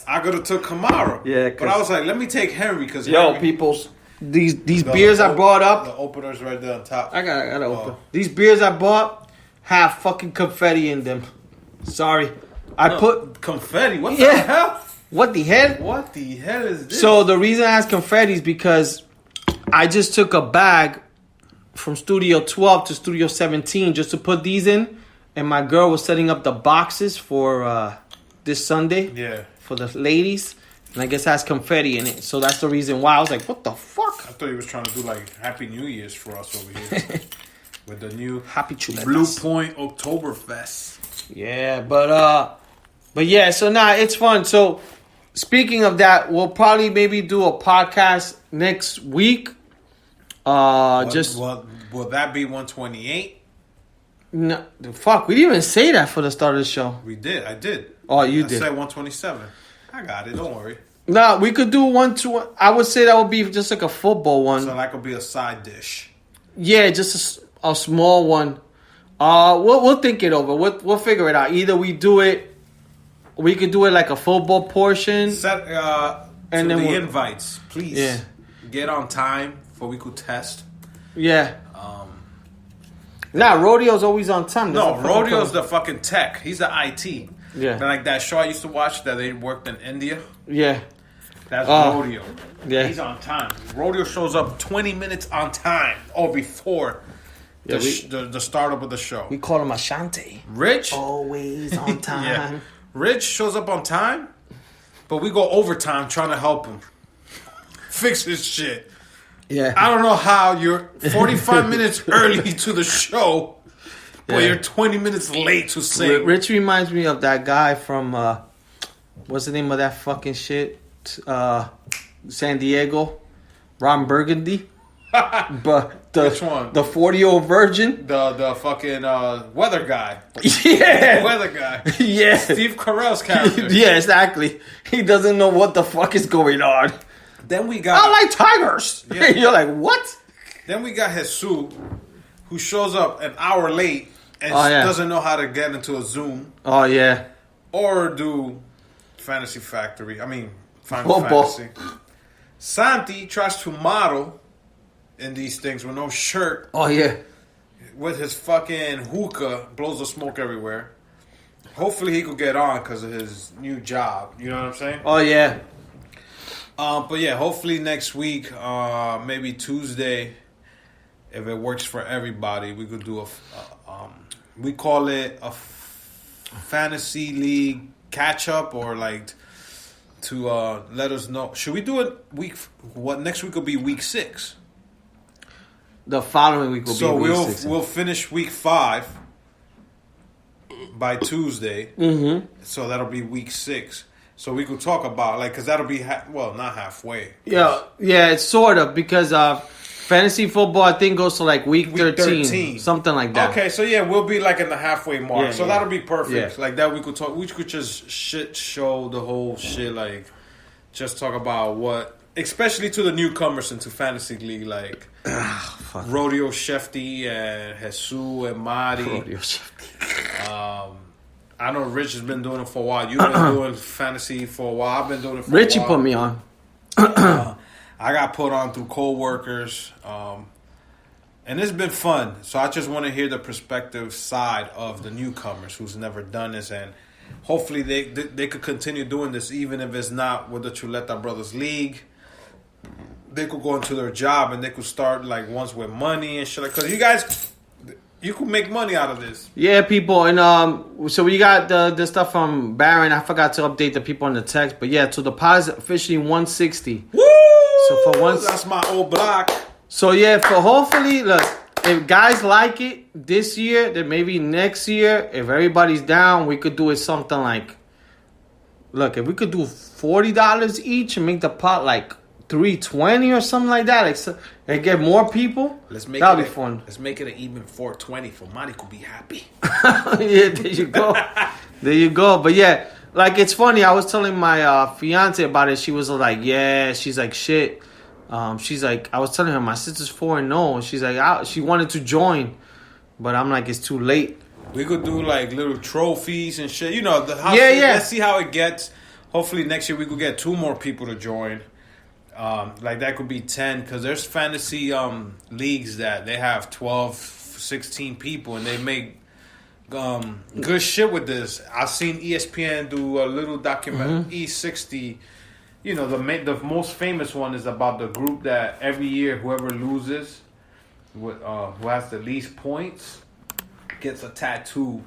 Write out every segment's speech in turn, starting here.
I could have took Kamara. Yeah, but I was like, let me take Henry because peoples, these beers I brought up. The opener's right there on top. I gotta open. These beers I bought have fucking confetti in them. Sorry, I put confetti. What the hell? What the hell? What the hell is this? So the reason I asked confetti is because I just took a bag from Studio 12 to Studio 17 just to put these in, and my girl was setting up the boxes for this Sunday. Yeah. For the ladies, and I guess it has confetti in it, so that's the reason why I was like, "What the fuck?" I thought he was trying to do like Happy New Year's for us over here with the new Happy Chuleta Blue Point Oktoberfest. Yeah, but yeah, so it's fun. So speaking of that, we'll probably maybe do a podcast next week. Will that be 128? No, fuck, we didn't even say that for the start of the show. We did. I did. Oh, you I did. said 127. I got it. Don't worry. No, we could do 1-2. I would say that would be just like a football one. So that could be a side dish. Yeah, just a small one. We'll think it over. We'll figure it out. Either we could do it like a football portion. Set and then the invites, please. Get on time for we could test. Yeah. Rodeo's always on time. Rodeo's the fucking tech. He's the IT. Yeah. And like that show I used to watch that they worked in India. Yeah. That's Rodeo. Yeah. He's on time. Rodeo shows up 20 minutes on time or before the startup of the show. We call him Ashanti. Rich? Always on time. Yeah. Rich shows up on time, but we go overtime trying to help him fix his shit. Yeah. I don't know how you're 45 minutes early to the show, but you're 20 minutes late to sing. Rich reminds me of that guy from, what's the name of that fucking shit? San Diego. Ron Burgundy. But which one? The 40-year-old virgin. The fucking weather guy. Yeah. Weather guy. Yeah. Steve Carell's character. Yeah, exactly. He doesn't know what the fuck is going on. Then we got... I like tigers. Yeah. You're like, what? Then we got Jesus, who shows up an hour late and doesn't know how to get into a Zoom. Oh, yeah. Or do Fantasy Factory. I mean, Final Football. Fantasy. Santi tries to model in these things with no shirt. Oh, yeah. With his fucking hookah, blows the smoke everywhere. Hopefully he could get on because of his new job. You know what I'm saying? Oh, yeah. But yeah, hopefully next week, maybe Tuesday, if it works for everybody, we could do we call it a fantasy league catch up, or like to let us know. Should we do it next week will be week 6. The following week will be week 6. So we'll finish week 5 by Tuesday. Mm-hmm. So that'll be week 6. So we could talk about, like, because that'll be, not halfway. Yeah, it's sort of, because fantasy football, I think, goes to, like, week 13. Something like that. Okay, so, we'll be, like, in the halfway mark. So that'll be perfect. Yeah. Like, that we could talk. We could just show the whole shit, like, just talk about what, especially to the newcomers into Fantasy League, like, Rodeo Shefty and Jesus and Mari. Rodeo Shefty. I know Rich has been doing it for a while. You've been doing fantasy for a while. I've been doing it for Richie a while. put me on. I got put on through co-workers. And it's been fun. So I just want to hear the perspective side of the newcomers who's never done this. And hopefully they could continue doing this even if it's not with the Chuleta Brothers League. They could go into their job and they could start like once with money and shit. Because you guys... You could make money out of this. Yeah, people. And so we got the stuff from Baron. I forgot to update the people in the text. But yeah, to deposit officially 160. Woo! So for once, that's my old block. So yeah, for hopefully, look, if guys like it this year, then maybe next year, if everybody's down, we could do it something like, look, if we could do $40 each and make the pot like $320 or something like that, like so, and get more people. That'll be fun. Let's make it an even $420 for Mari could be happy. Yeah, there you go. There you go. But yeah, like it's funny. I was telling my fiance about it. She was like, "Yeah." She's like, "Shit." She's like, I was telling her my sister's 4-0. She's like, she wanted to join, but I'm like, it's too late. We could do like little trophies and shit. You know, the house. Yeah. Let's see how it gets. hopefully next year we could get 2 more people to join. Like that could be 10 because there's fantasy leagues that they have 12, 16 people and they make good shit with this. I've seen ESPN do a little document E60. You know, the most famous one is about the group that every year whoever loses, who has the least points, gets a tattoo,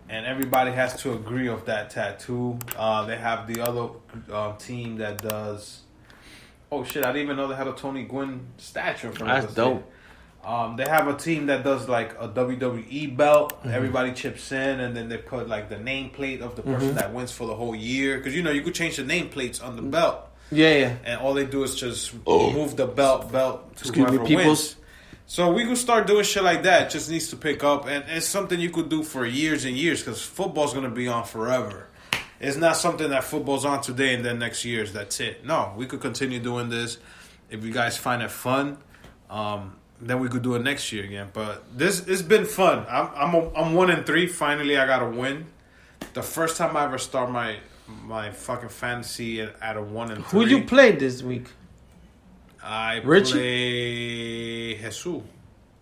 and everybody has to agree of that tattoo. They have the other team that does. Oh shit! I didn't even know they had a Tony Gwynn statue. That's dope. They have a team that does like a WWE belt. Everybody chips in, and then they put like the nameplate of the person that wins for the whole year. Because you know you could change the nameplates on the belt. Yeah. And all they do is just move the belt to whoever wins. So we could start doing shit like that. It just needs to pick up, and it's something you could do for years and years. Because football's gonna be on forever. It's not something that football's on today and then next year's that's it. No, we could continue doing this. If you guys find it fun, then we could do it next year again. But it's been fun. I'm 1-3. Finally, I got a win. The first time I ever start my fucking fantasy at a 1-3. Who you played this week? I Richie? play Jesus.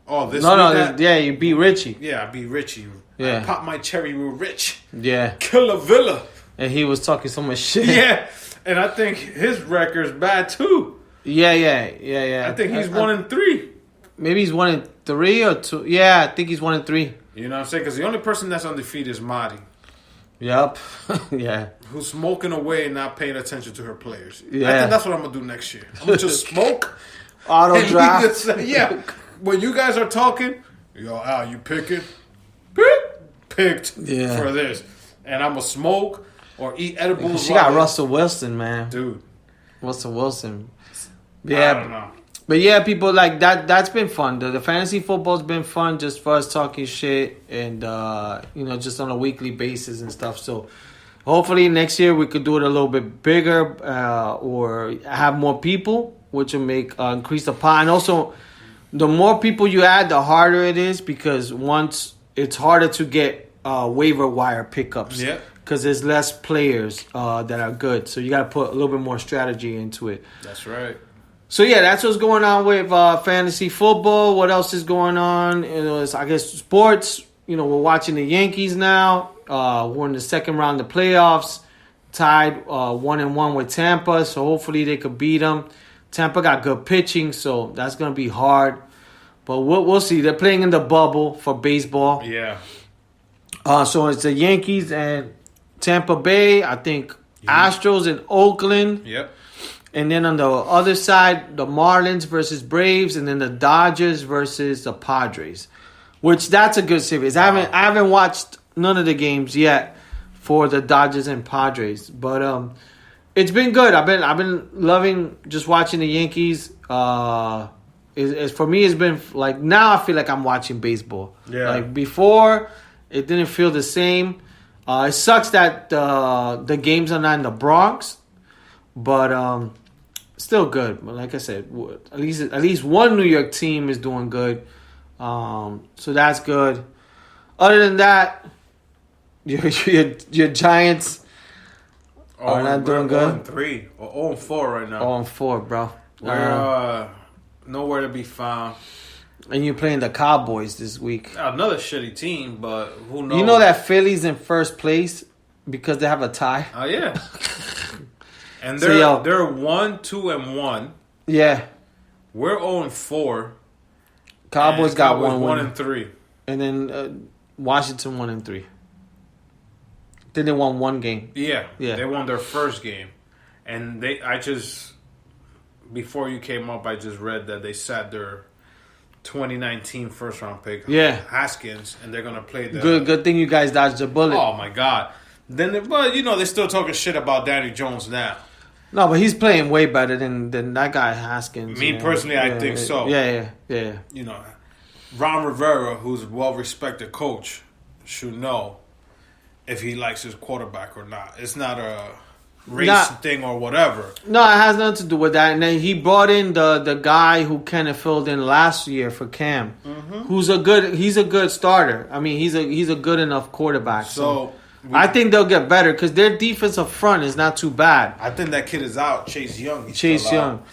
Oh, this week? Yeah, you beat Richie. Yeah, I beat Richie. Yeah. I popped my cherry with Rich. Yeah. Kill a Villa. And he was talking so much shit. Yeah, and I think his record's bad too. Yeah. I think he's 1-3. Maybe he's 1-3 or 2. Yeah, I think he's 1-3. You know what I'm saying? Because the only person that's undefeated is Marty. Yep. Yeah. Who's smoking away and not paying attention to her players. Yeah. I think that's what I'm going to do next year. I'm going to just smoke. Auto draft. Yeah. When you guys are talking, yo, Al, you picking? Picked for this. And I'm going to smoke or eat edibles. She got Russell Wilson, man. Dude. Russell Wilson. Yeah. I don't know. But yeah, people like that. That's been fun. The fantasy football's been fun, just for us talking shit and just on a weekly basis and stuff. So hopefully next year we could do it a little bit bigger or have more people, which will make increase the pie. And also, the more people you add, the harder it is because once it's harder to get waiver wire pickups. Yeah. Because there's less players that are good, so you got to put a little bit more strategy into it. That's right. So yeah, that's what's going on with fantasy football. What else is going on? I guess sports. We're watching the Yankees now. We're in the second round of playoffs, tied 1-1 with Tampa. So hopefully they could beat them. Tampa got good pitching, so that's gonna be hard. But we'll see. They're playing in the bubble for baseball. Yeah. So it's the Yankees and Tampa Bay. I think Astros and Oakland. Yep. And then on the other side, the Marlins versus Braves, and then the Dodgers versus the Padres, which that's a good series. I haven't watched none of the games yet for the Dodgers and Padres, but it's been good. I've been loving just watching the Yankees. For me, it's been like now I feel like I'm watching baseball. Yeah. Like before, it didn't feel the same. It sucks that the games are not in the Bronx. But still good. But like I said, at least one New York team is doing good. So that's good. Other than that, your Giants are not doing good. 0-3 or 0-4 right now. 0-4, bro. We're nowhere to be found. And you're playing the Cowboys this week. Another shitty team, but who knows? You know that Philly's in first place because they have a tie. Oh yeah. And they're 1-2-1. Yeah. We're 0-4. Cowboys got 1-1. 1-3. And then Washington 1-3. Then they won one game. Yeah. They won their first game. And before you came up, I just read that they sat their 2019 first round pick, Haskins, and they're gonna play the good thing you guys dodged a bullet. Oh my god. But they're still talking shit about Danny Jones now. No, but he's playing way better than that guy Haskins. Me personally, I think so. Yeah. Ron Rivera, who's a well-respected coach, should know if he likes his quarterback or not. It's not a race thing or whatever. No, it has nothing to do with that. And then he brought in the guy who kind of filled in last year for Cam, he's a good starter. I mean, he's a good enough quarterback. So I think they'll get better because their defensive front is not too bad. I think that kid is out. Chase Young. Chase Young.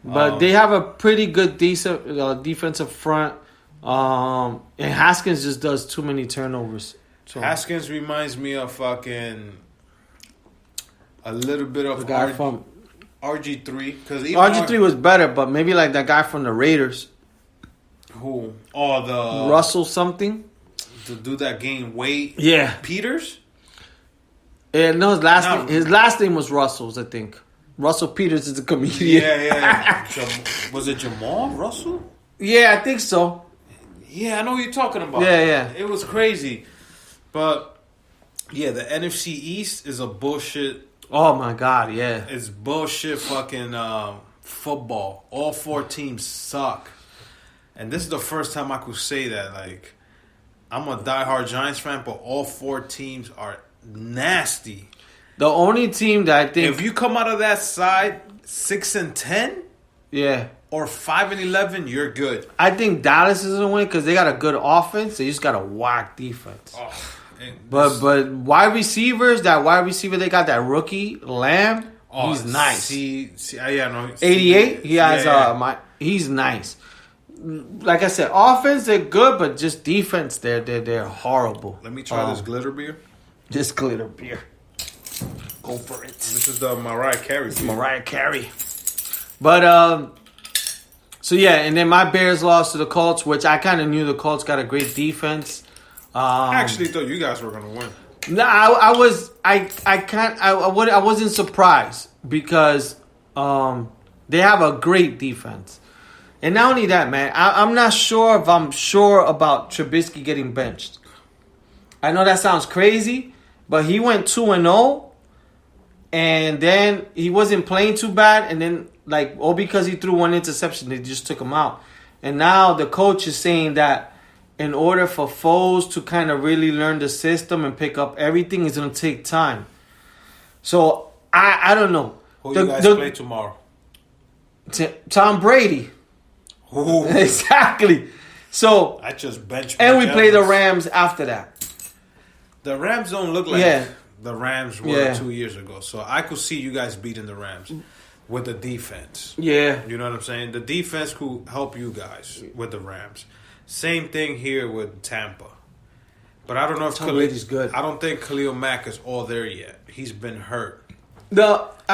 But they have a pretty good decent defensive front. And Haskins just does too many turnovers. So. Haskins reminds me of fucking a little bit of the guy from RG3. Because RG3 was better, but maybe like that guy from the Raiders. Who? Oh, the Russell something. To do that game, Wade. Yeah. Peters. No, his last name was Russell's, I think. Russell Peters is a comedian. Yeah. Was it Jamal Russell? Yeah, I think so. Yeah, I know what you're talking about. Yeah. It was crazy. But, yeah, the NFC East is a bullshit. Oh, my God, yeah. It's bullshit fucking football. All 4 teams suck. And this is the first time I could say that. Like, I'm a diehard Giants fan, but all 4 teams are nasty. The only team that I think... If you come out of that side 6-10... Yeah. Or 5-11, you're good. I think Dallas is gonna win because they got a good offense. They just got a whack defense. But wide receivers, that wide receiver they got, that rookie Lamb, he's nice. 88. He has he's nice. Like I said, offense they're good, but just defense they're horrible. Let me try this glitter beer. This glitter beer. Go for it. This is the Mariah Carey. Mariah Carey. But so yeah, and then my Bears lost to the Colts, which I kind of knew the Colts got a great defense. I actually thought you guys were gonna win. No, I wasn't surprised because they have a great defense, and not only that, man, I'm not sure if I'm sure about Trubisky getting benched. I know that sounds crazy, but he went 2-0, and then he wasn't playing too bad, and then. Like, all because he threw one interception, they just took him out. And now the coach is saying that in order for Foles to kind of really learn the system and pick up everything, it's going to take time. So, I don't know. Who you guys play tomorrow? Tom Brady. Ooh. Exactly. So, I just bench. And we play the Rams after that. The Rams don't look like the Rams were 2 years ago. So, I could see you guys beating the Rams. With the defense. Yeah. You know what I'm saying? The defense could help you guys with the Rams. Same thing here with Tampa. But I don't know if Tom Brady's good. I don't think Khalil Mack is all there yet. He's been hurt. What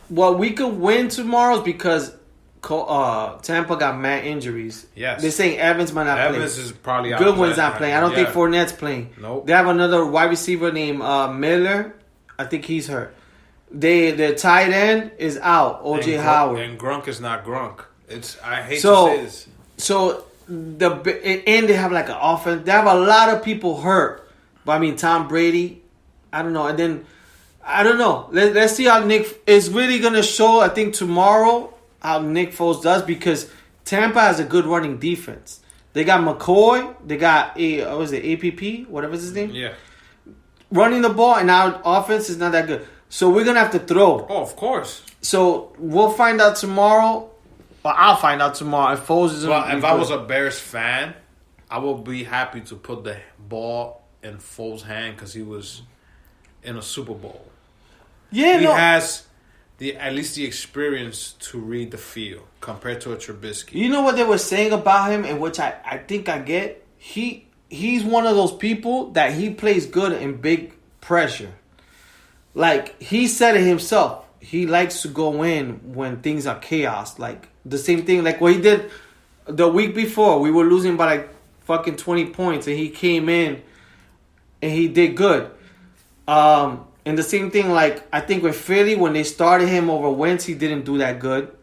we could win tomorrow is because Tampa got mad injuries. Yes. They're saying Evans might not play. Evans is probably out. Goodwin's not playing. I don't think Fournette's playing. Nope. They have another wide receiver named Miller. I think he's hurt. Their tight end is out, O.J. Howard. And Grunk is not Grunk. I hate to say this. So, and they have like an offense. They have a lot of people hurt. But Tom Brady, I don't know. And then, I don't know. Let's see how Nick is really going to show, I think, tomorrow how Nick Foles does because Tampa has a good running defense. They got McCoy. They got, APP? Whatever's his name? Yeah. Running the ball, and our offense is not that good. So we're going to have to throw. Oh, of course. So we'll find out tomorrow. Or I'll find out tomorrow if Foles is. Well, if I was a Bears fan, I would be happy to put the ball in Foles' hand because he was in a Super Bowl. Yeah, he has at least the experience to read the field compared to a Trubisky. You know what they were saying about him, and which I think I get? He's one of those people that he plays good in big pressure. Like, he said it himself. He likes to go in when things are chaos. Like, the same thing, like what he did the week before. We were losing by like fucking 20 points, and he came in and he did good. And the same thing, like, I think with Philly, when they started him over Wentz, he didn't do that good.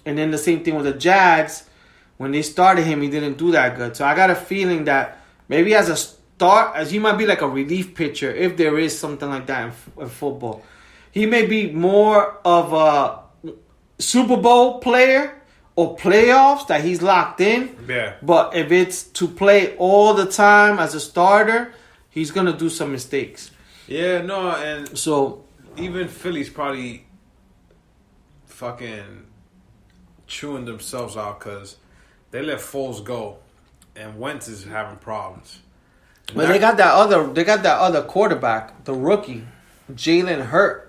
And then the same thing with the Jags. When they started him, he didn't do that good. So I got a feeling that maybe as a as he might be like a relief pitcher if there is something like that in football. He may be more of a Super Bowl player or playoffs that he's locked in. Yeah. But if it's to play all the time as a starter, he's going to do some mistakes. Yeah, no, and so even Philly's probably fucking chewing themselves out because they let Foles go and Wentz is having problems. But they got that other quarterback, the rookie, Jalen Hurt.